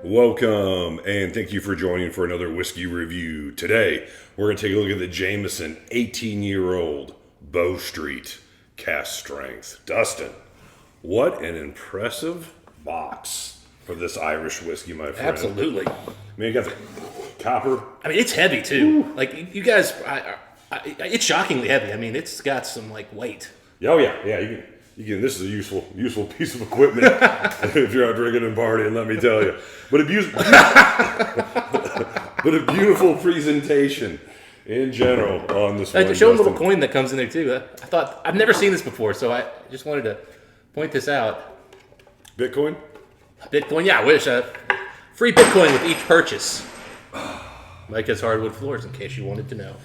Welcome, and thank you for joining for another whiskey review. Today, we're going to take a look at the Jameson 18-year-old Bow Street cask strength. Dustin, what an impressive box for this Irish whiskey, my friend. Absolutely. I mean, you got the copper. I mean, it's heavy, too. Ooh. Like, you guys, it's shockingly heavy. I mean, it's got some, weight. Oh, yeah. Yeah, you can, this is a useful piece of equipment if you're out drinking and partying, let me tell you. But a beautiful presentation in general on this one. Show a little coin that comes in there, too. I thought, I've never seen this before, so I just wanted to point this out. Bitcoin? Bitcoin, yeah, I wish. Free Bitcoin with each purchase. Mike has hardwood floors, in case you wanted to know.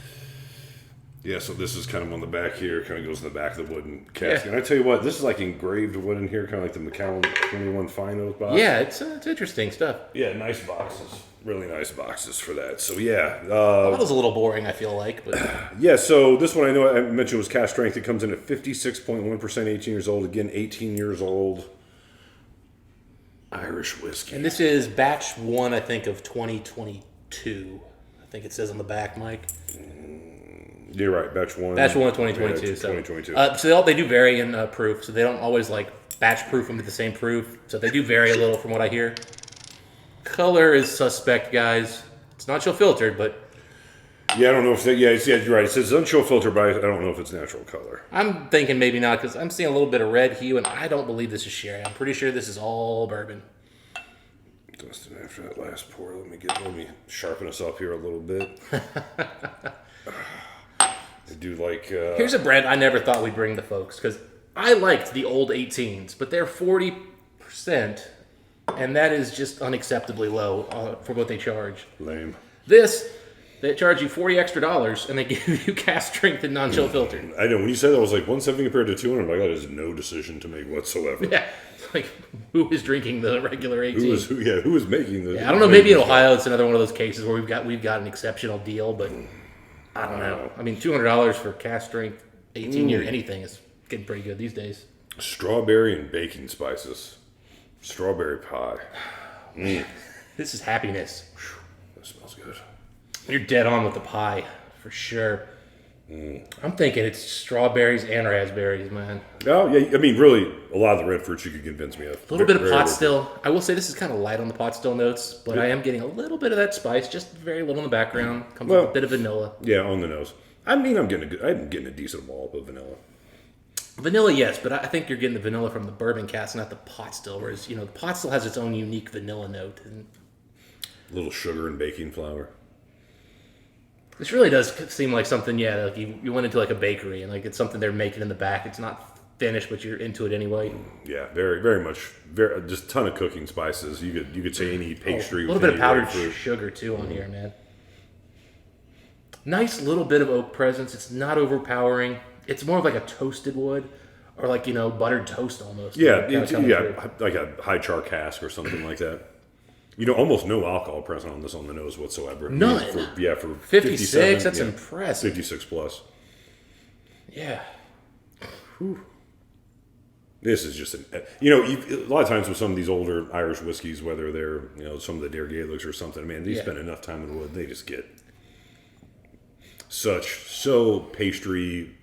Yeah, so this is kind of on the back here, kind of goes in the back of the wooden cask. Yeah. And I tell you what, this is like engraved wood in here, kind of like the Macallan 21 Fine Oak box. Yeah, it's interesting stuff. Yeah, nice boxes. Really nice boxes for that. So, yeah. That was a little boring, I feel like. But yeah, so this one I know I mentioned was cask strength. It comes in at 56.1%, 18 years old. Again, 18 years old. Irish whiskey. And this is batch 1, I think, of 2022. I think it says on the back, Mike. You're right, batch 1. Batch 1 of 2022. Yeah, 2022. So they do vary in proof, so they don't always batch proof them at the same proof. So they do vary a little from what I hear. Color is suspect, guys. It's not chill filtered, but... Yeah, I don't know if... you're right. It says unchill filter, but I don't know if it's natural color. I'm thinking maybe not, because I'm seeing a little bit of red hue, and I don't believe this is sherry. I'm pretty sure this is all bourbon. Dustin, after that last pour, let me sharpen us up here a little bit. I do like... Here's a brand I never thought we'd bring to folks, because I liked the old 18s, but they're 40%, and that is just unacceptably low for what they charge. Lame. They charge you $40 extra, and they give you cask strength and non-chill filtered. I know. When you said that, I was like, 170 compared to 200, that is no decision to make whatsoever. Yeah. It's like, who is drinking the regular 18? Who is making the... Yeah, I don't know. Maybe in Ohio, it's another one of those cases where we've got an exceptional deal, but... I don't know. I mean, $200 for cask strength 18-year anything is getting pretty good these days. Strawberry and baking spices. Strawberry pie. This is happiness. That smells good. You're dead on with the pie, for sure. I'm thinking it's strawberries and raspberries, man. Oh, yeah. I mean, really, a lot of the red fruits you could convince me of. A little bit of pot still. I will say this is kind of light on the pot still notes, but I am getting a little bit of that spice, just very little in the background. Comes with a bit of vanilla. Yeah, on the nose. I mean, I'm getting a decent wallop of vanilla. Vanilla, yes, but I think you're getting the vanilla from the bourbon cask, not the pot still, whereas, the pot still has its own unique vanilla note. A little sugar and baking flour. This really does seem like something, like you went into a bakery and it's something they're making in the back. It's not finished, but you're into it anyway. Yeah, very, very much. Just a ton of cooking spices. You could say any pastry. A little bit of powdered sugar too on here, man. Nice little bit of oak presence. It's not overpowering. It's more of a toasted wood or buttered toast almost. Yeah, like a high char cask or something like that. Almost no alcohol present on this on the nose whatsoever. None. For 56, that's impressive. 56 plus. Yeah. Whew. This is just a lot of times with some of these older Irish whiskeys, whether they're some of the Dare Gaelics or something, man, they spend enough time in the wood, they just get so pastry,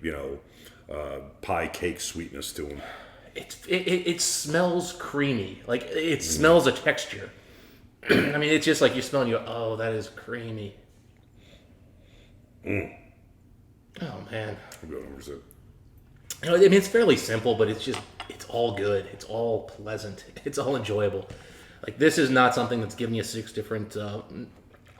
pie cake sweetness to them. It smells creamy, it smells a texture. I mean, it's just you smell and you go, oh, that is creamy. Oh, man. I'm going over it. I mean, it's fairly simple, but it's all good. It's all pleasant. It's all enjoyable. This is not something that's giving you 6 different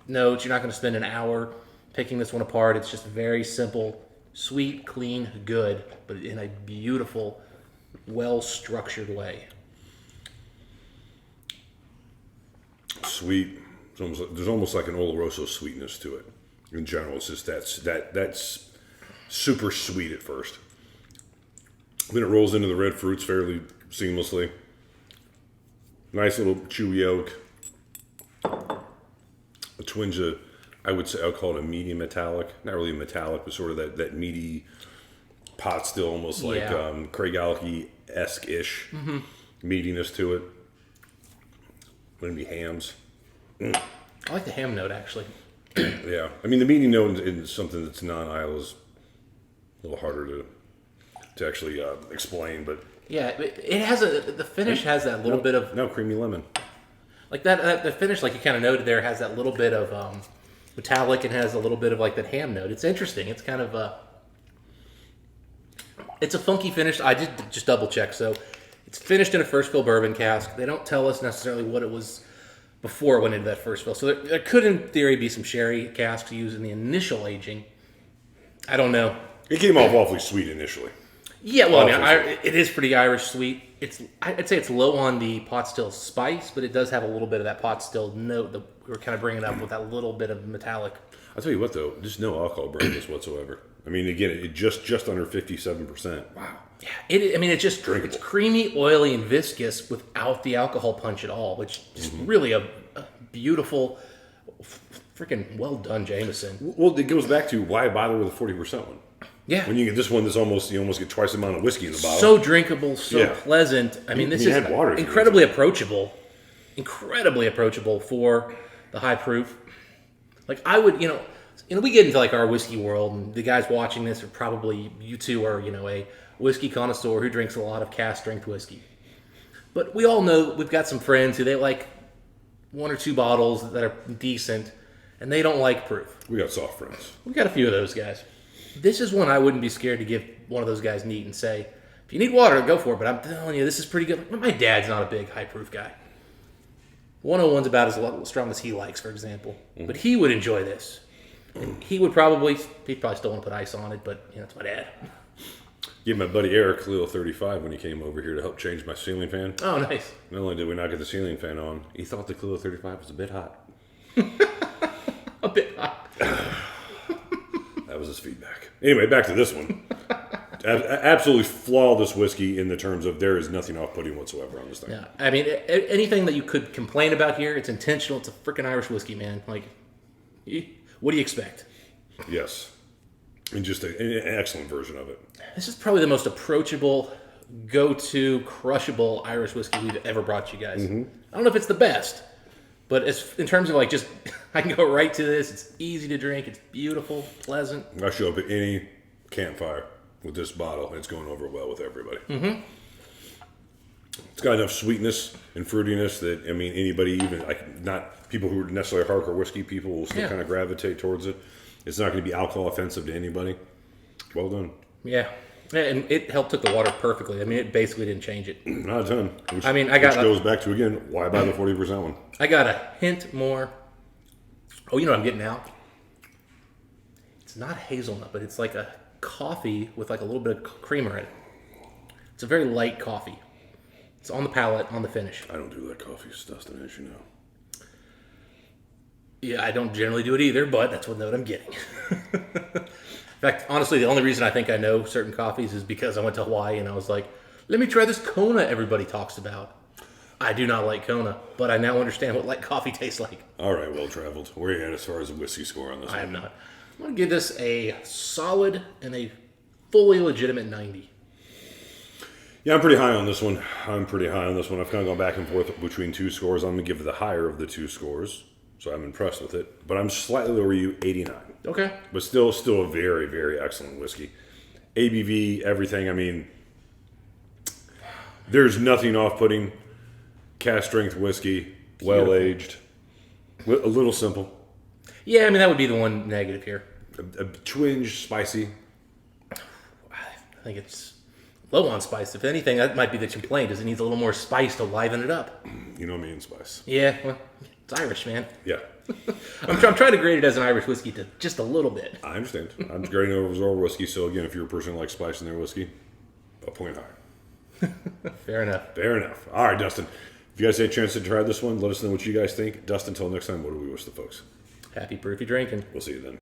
notes. You're not going to spend an hour picking this one apart. It's just very simple, sweet, clean, good, but in a beautiful, well-structured way. Sweet. There's almost like an Oloroso sweetness to it. In general, it's just that's super sweet at first. Then it rolls into the red fruits fairly seamlessly. Nice little chewy oak. A twinge of, I would say, I'll call it a medium metallic. Not really metallic, but sort of that meaty pot still, almost like Craig Alki-esque-ish meatiness to it. Wouldn't be hams. I like the ham note, actually. Yeah. I mean, the meaty note in something that's non-Islay is a little harder to actually explain, but... Yeah, it has the finish has that little bit of... No, creamy lemon. Like that, the finish, like you kind of noted there, has that little bit of metallic and has a little bit of like that ham note. It's interesting. It's kind of it's a funky finish. I did just double check. So it's finished in a first fill bourbon cask. They don't tell us necessarily what it was before it went into that first fill. So there could, in theory, be some sherry casks used in the initial aging. I don't know. It came off awfully sweet initially. Yeah, well, I mean, it is pretty Irish sweet. I'd say it's low on the pot still spice, but it does have a little bit of that pot still note that we were kind of bringing up with that little bit of metallic. I'll tell you what, though, just no alcohol brightness whatsoever. I mean, again, it just under 57%. Wow. Yeah, it's just drinkable. It's creamy, oily, and viscous without the alcohol punch at all, which is really a beautiful, freaking well done Jameson. Well, it goes back to why bother with a 40% one. Yeah. When you get this one, you almost get twice the amount of whiskey in the bottle. So drinkable, so pleasant. I mean, this is incredibly approachable. Incredibly approachable for the high proof. Like I would, we get into like our whiskey world, and the guys watching this are probably, you two are, a whiskey connoisseur who drinks a lot of cask strength whiskey. But we all know we've got some friends who they like one or two bottles that are decent, and they don't like proof. We got soft friends. We've got a few of those guys. This is one I wouldn't be scared to give one of those guys neat and say, if you need water, go for it. But I'm telling you, this is pretty good. My dad's not a big high proof guy. 101's about as strong as he likes, for example. But he would enjoy this. And he'd probably still want to put ice on it, but it's my dad. Give my buddy Eric Lil 35 when he came over here to help change my ceiling fan. Oh, nice. Not only did we not get the ceiling fan on, he thought the Clio 35 was a bit hot. A bit hot. That was his feedback. Anyway, back to this one. Absolutely flawless whiskey in the terms of there is nothing off-putting whatsoever on this thing. Yeah, I mean, anything that you could complain about here, it's intentional. It's a freaking Irish whiskey, man. Like, what do you expect? Yes. And just an excellent version of it. This is probably the most approachable, go-to, crushable Irish whiskey we've ever brought you guys. I don't know if it's the best, but in terms of like just, I can go right to this. It's easy to drink. It's beautiful, pleasant. I show up at any campfire with this bottle, and it's going over well with everybody. It's got enough sweetness and fruitiness that, I mean, anybody, even like not people who are necessarily hardcore whiskey people, will still kind of gravitate towards it. It's not going to be alcohol offensive to anybody. Well done. Yeah, and it took the water perfectly. I mean, it basically didn't change it. Not a ton. Which goes back to, again, why buy the 40% one? I got a hint more. Oh, you know what I'm getting now? It's not hazelnut, but it's like a coffee with like a little bit of creamer in it. It's a very light coffee. It's on the palate, on the finish. I don't do that coffee stuff, as you know. Yeah, I don't generally do it either, but that's what note I'm getting. In fact, honestly, the only reason I think I know certain coffees is because I went to Hawaii and I was like, let me try this Kona everybody talks about. I do not like Kona, but I now understand what light coffee tastes like. All right, well traveled. Where are you at as far as a whiskey score on this one? I am not. I'm going to give this a solid and a fully legitimate 90. Yeah, I'm pretty high on this one. I've kind of gone back and forth between two scores. I'm going to give the higher of the two scores, so I'm impressed with it. But I'm slightly lower you, 89. Okay. But still a very, very excellent whiskey. ABV, everything. I mean, there's nothing off-putting. Cask strength whiskey, well aged, a little simple. Yeah, I mean that would be the one negative here. A twinge spicy. I think it's low on spice. If anything, that might be the complaint. Is it needs a little more spice to liven it up. You know me and spice. Yeah, well, it's Irish, man. Yeah. I'm trying to grade it as an Irish whiskey to just a little bit. I understand. I'm grading over as our whiskey. So again, if you're a person who likes spice in their whiskey, a point higher. Fair enough. Fair enough. All right, Dustin. If you guys had a chance to try this one, let us know what you guys think. Dustin, until next time, what do we wish the folks? Happy proofy drinking. We'll see you then.